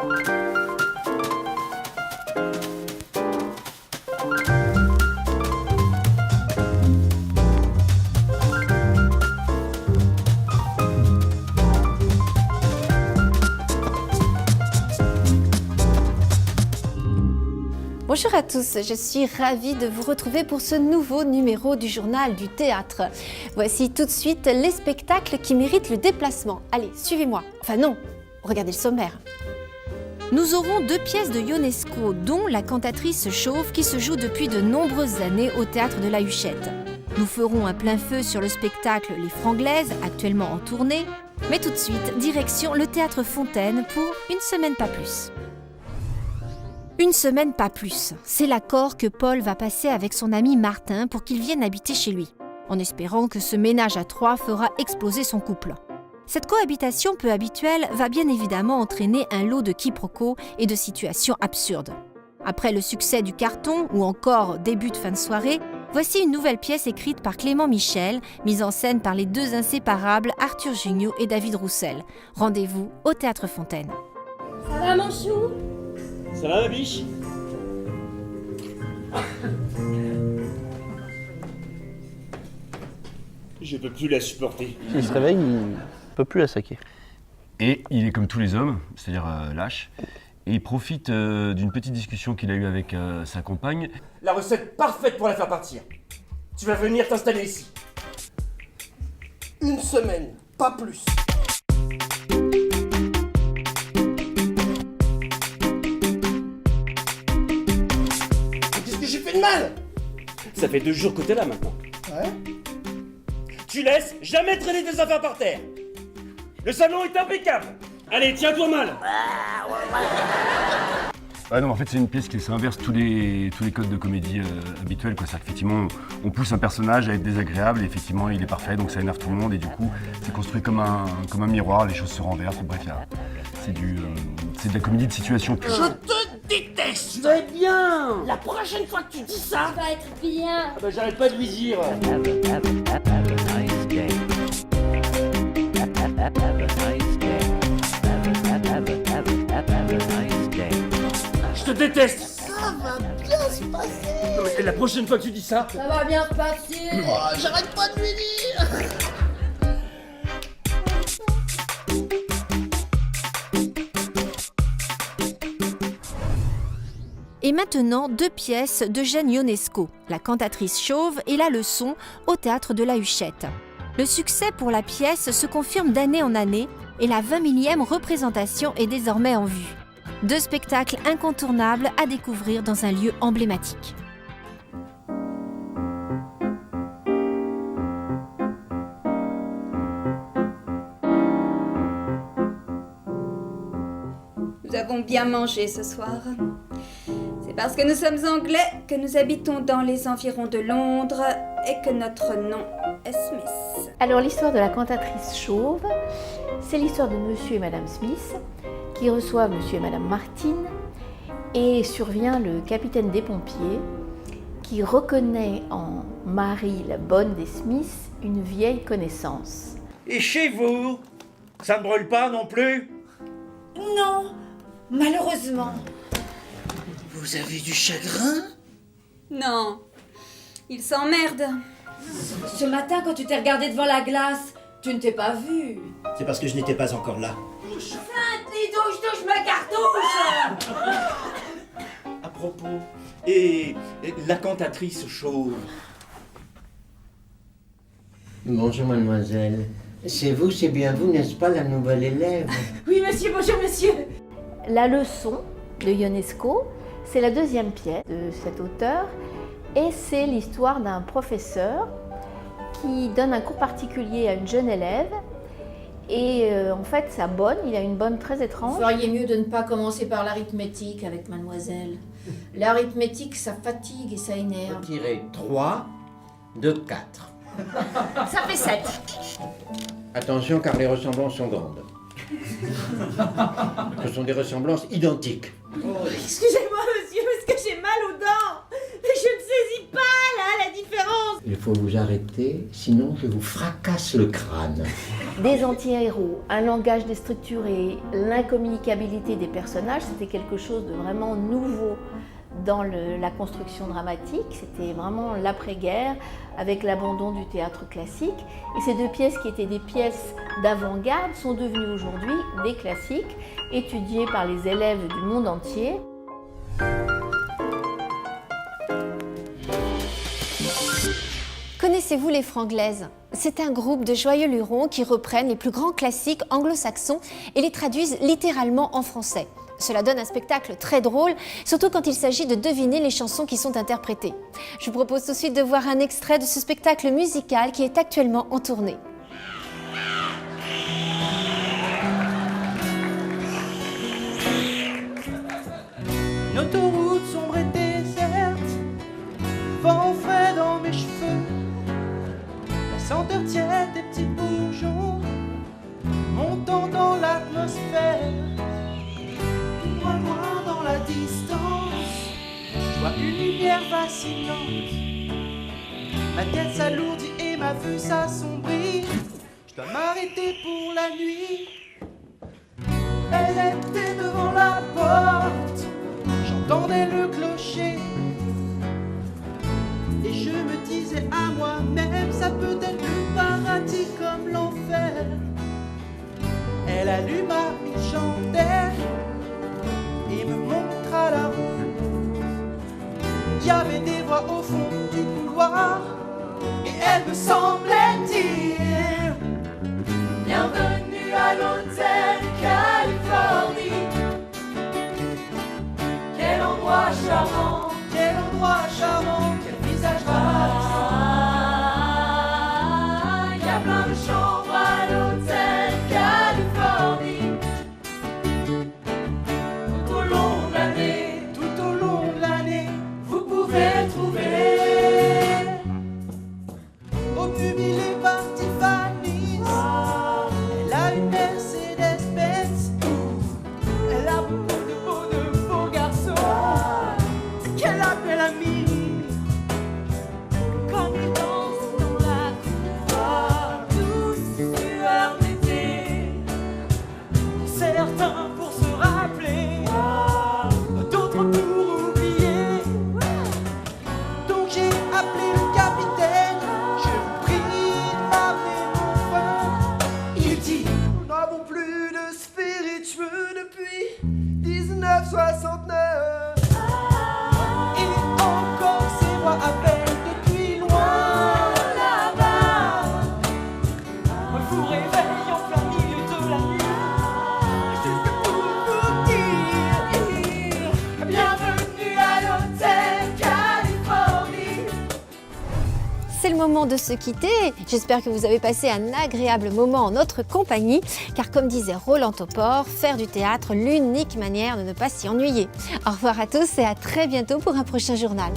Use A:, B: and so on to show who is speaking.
A: Bonjour à tous, je suis ravie de vous retrouver pour ce nouveau numéro du journal du théâtre. Voici tout de suite les spectacles qui méritent le déplacement. Allez, suivez-moi. Enfin non, regardez le sommaire. Nous aurons 2 pièces de Ionesco, dont La cantatrice chauve qui se joue depuis de nombreuses années au théâtre de la Huchette. Nous ferons un plein feu sur le spectacle Les Franglaises, actuellement en tournée. Mais tout de suite, direction le théâtre Fontaine pour une semaine pas plus. Une semaine pas plus, c'est l'accord que Paul va passer avec son ami Martin pour qu'il vienne habiter chez lui, en espérant que ce ménage à 3 fera exploser son couple. Cette cohabitation peu habituelle va bien évidemment entraîner un lot de quiproquos et de situations absurdes. Après le succès du carton ou encore début de fin de soirée, voici une nouvelle pièce écrite par Clément Michel, mise en scène par les 2 inséparables Arthur Jugnot et David Roussel. Rendez-vous au Théâtre Fontaine.
B: Ça va mon chou ?
C: Ça va ma biche? Je peux plus la supporter.
D: S'il se réveille, il peut plus la saquer.
E: Et il est comme tous les hommes, c'est-à-dire lâche. Et il profite d'une petite discussion qu'il a eue avec sa compagne.
C: La recette parfaite pour la faire partir. Tu vas venir t'installer ici. Une semaine, pas plus. J'ai fait de mal. Ça fait 2 jours que t'es là maintenant.
F: Ouais.
C: Tu laisses jamais traîner tes affaires par terre. Le salon est impeccable. Allez, tiens-toi mal.
E: Ah non, en fait, c'est une pièce qui inverse tous les codes de comédie habituels, quoi. C'est-à-dire qu'effectivement, on pousse un personnage à être désagréable et effectivement, il est parfait, donc ça énerve tout le monde et du coup, c'est construit comme un miroir, les choses se renversent. Bref, c'est de la comédie de situation pure.
C: Je te déteste. C'est bien. La prochaine fois que tu dis ça,
B: Ça va être bien.
C: ah bah, j'arrête pas de lui dire. Je te déteste.
F: Ça va bien se passer.
C: Non, mais la prochaine fois que tu dis ça,
B: Ça va bien se passer.
F: Oh, j'arrête pas de lui dire.
A: Et maintenant, 2 pièces d'Eugène Ionesco, La cantatrice chauve et La leçon au théâtre de la Huchette. Le succès pour la pièce se confirme d'année en année et la 20 millième représentation est désormais en vue. 2 spectacles incontournables à découvrir dans un lieu emblématique.
G: Nous avons bien mangé ce soir. C'est parce que nous sommes anglais que nous habitons dans les environs de Londres et que notre nom est Smith.
H: Alors l'histoire de la cantatrice chauve, c'est l'histoire de Monsieur et Madame Smith qui reçoivent Monsieur et Madame Martin et survient le capitaine des pompiers qui reconnaît en Marie, la bonne des Smiths, une vieille connaissance.
C: et chez vous, ça ne brûle pas non plus?
G: Non, malheureusement.
F: Vous avez du chagrin?
G: Non, il s'emmerde.
B: Ce matin, quand tu t'es regardé devant la glace, tu ne t'es pas vu.
F: C'est parce que je n'étais pas encore là.
B: Touche ma cartouche.
C: À propos, et la cantatrice chauve?
I: Bonjour mademoiselle. C'est vous, c'est bien vous, n'est-ce pas, la nouvelle élève?
B: Oui, monsieur, bonjour, monsieur.
H: La leçon de Ionesco, c'est la 2e pièce de cet auteur et c'est l'histoire d'un professeur qui donne un cours particulier à une jeune élève et en fait sa bonne, il a une bonne très étrange.
B: Vous feriez mieux de ne pas commencer par l'arithmétique avec mademoiselle. L'arithmétique, ça fatigue et ça énerve.
I: Tirez 3 de 4.
B: Ça fait 7.
I: Attention car les ressemblances sont grandes. Ce sont des ressemblances identiques.
B: Excusez-moi, monsieur, parce que j'ai mal aux dents. Mais je ne saisis pas, là, la différence.
I: Il faut vous arrêter, sinon je vous fracasse le crâne.
H: Des anti-héros, un langage déstructuré, l'incommunicabilité des personnages, c'était quelque chose de vraiment nouveau dans la construction dramatique. C'était vraiment l'après-guerre avec l'abandon du théâtre classique. Et ces deux pièces qui étaient des pièces d'avant-garde sont devenues aujourd'hui des classiques étudiés par les élèves du monde entier.
A: Connaissez-vous les Franglaises? C'est un groupe de joyeux lurons qui reprennent les plus grands classiques anglo-saxons et les traduisent littéralement en français. Cela donne un spectacle très drôle, surtout quand il s'agit de deviner les chansons qui sont interprétées. Je vous propose tout de suite de voir un extrait de ce spectacle musical qui est actuellement en tournée.
J: Une autoroute sombre et déserte, vent frais dans mes cheveux, la senteur tiède des petits bourgeons montant dans l'atmosphère. Loin dans la distance, je vois une lumière vacillante. Ma tête s'alourdit et ma vue s'assombrit. Je dois m'arrêter pour la nuit. Elle était devant la porte, j'entendais le clocher. Et je me disais à moi-même, ça peut être le paradis comme l'enfer. Elle alluma une chandelle et me montra la route. Il y avait des voix au fond du couloir et elle me semblait dire: bienvenue à l'hôtel Californie. Quel endroit charmant, quel endroit charmant, quel visage ravissant. Il y a plein de chambres à l'hôtel Californie. Tout au long de l'année, vous pouvez trouver obnubilé par Tiffany's. Elle a une Mercedes-Benz. Elle a beaucoup de beaux garçons qu'elle appelle amis. Comme ils dansent dans la cour, tous sueurs d'été. Certains pour se rappeler, d'autres pour oublier. Donc j'ai appelé le capitaine, je vous prie de m'amener mon vin. Il dit: nous n'avons plus de spiritueux depuis 1969. Et encore ces voix appellent depuis loin là-bas. Vous réveille en plein milieu de la nuit, juste pour vous dire: bienvenue à l'hôtel Californie.
A: C'est le moment de se quitter. J'espère que vous avez passé un agréable moment en notre compagnie, car comme disait Roland Topor, faire du théâtre, l'unique manière de ne pas s'y ennuyer. Au revoir à tous et à très bientôt pour un prochain journal.